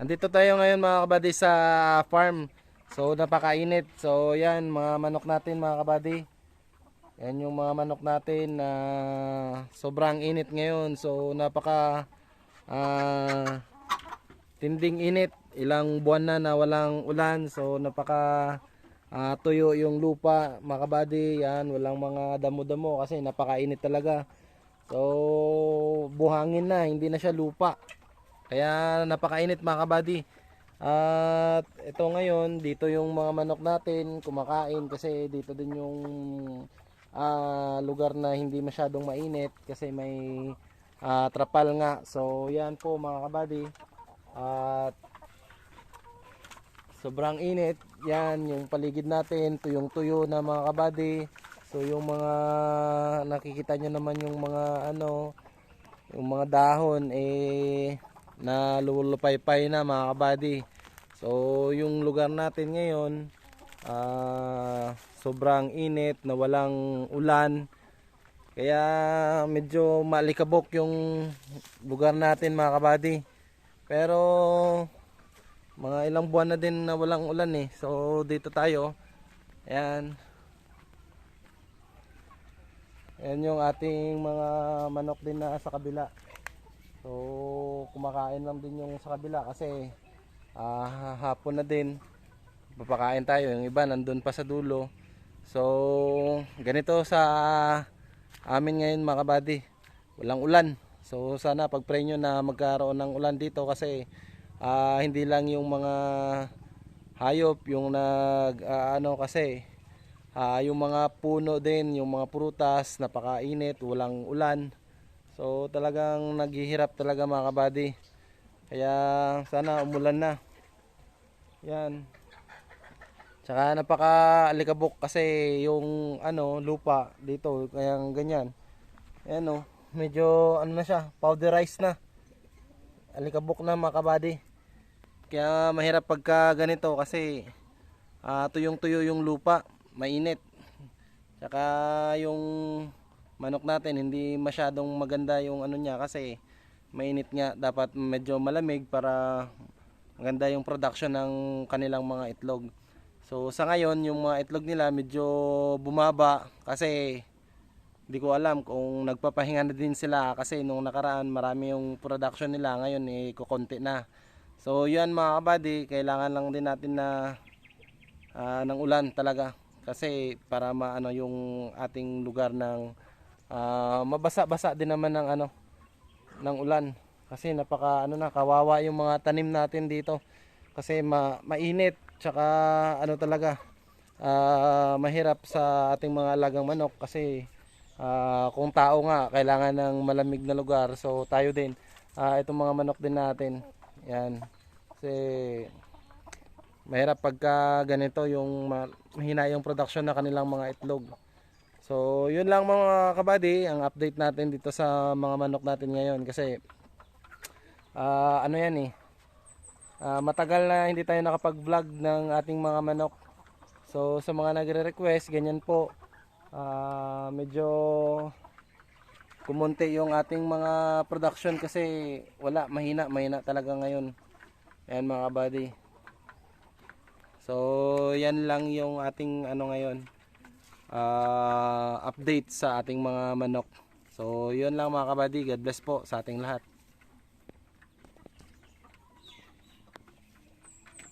Andito tayo ngayon mga kabady sa farm. So napakainit. So yan mga manok natin mga kabady. Yan yung mga manok natin na sobrang init ngayon. So napaka tinding init. Ilang buwan na walang ulan. So napaka tuyo yung lupa mga kabady. Yan walang mga damo-damo kasi napakainit talaga. So buhangin na, hindi na siya lupa. Kaya napakainit mga kabady. At ito ngayon, dito yung mga manok natin kumakain kasi dito din yung lugar na hindi masyadong mainit kasi may trapal nga. So yan po mga kabady. At sobrang init. Yan yung paligid natin, tuyong tuyo na mga kabady. So yung mga nakikita nyo naman yung mga yung mga dahon na lulupaypay na mga kabady. So yung lugar natin ngayon sobrang init na walang ulan. Kaya medyo malikabok yung lugar natin mga kabady. Pero mga ilang buwan na din na walang ulan eh. So dito tayo. Ayan. Ayan yung ating mga manok din na sa kabila. So kumakain lang din yung sa kabila kasi hapon na din papakain tayo, yung iba nandun pa sa dulo. So ganito sa amin ngayon mga kabady, walang ulan. So sana pag-pray nyo na magkaroon ng ulan dito kasi hindi lang yung mga hayop yung kasi yung mga puno din, yung mga prutas napakainit, walang ulan. So talagang naghihirap talaga mga kabady. Kaya sana umulan na. Yan. Tsaka napaka-alikabok kasi yung lupa dito kaya ganyan. Ayan medyo na siya, powderized na. Alikabok na mga kabady. Kaya mahirap pagka ganito kasi tuyong-tuyo yung lupa, mainit. Tsaka yung manok natin hindi masyadong maganda yung niya kasi mainit nga, dapat medyo malamig para maganda yung production ng kanilang mga itlog. So sa ngayon yung mga itlog nila medyo bumaba kasi hindi ko alam kung nagpapahinga na din sila kasi nung nakaraan marami yung production nila, ngayon kukonti na. So yan mga kabady, kailangan lang din natin na ng ulan talaga kasi para maano yung ating lugar ng mabasa-basa din naman ng ng ulan kasi napaka na kawawa yung mga tanim natin dito kasi mainit tsaka talaga mahirap sa ating mga alagang manok kasi kung tao nga kailangan ng malamig na lugar, so tayo din itong mga manok din natin yan kasi mahirap pagka ganito yung mahina yung production na kanilang mga itlog. So yun lang mga kabady ang update natin dito sa mga manok natin ngayon kasi yan matagal na hindi tayo nakapag vlog ng ating mga manok. So sa mga nagre-request ganyan po, medyo kumonti yung ating mga production kasi mahina talaga ngayon. Ayan mga kabady. So yan lang yung ating ngayon update sa ating mga manok. So yun lang mga kabady, God bless po sa ating lahat.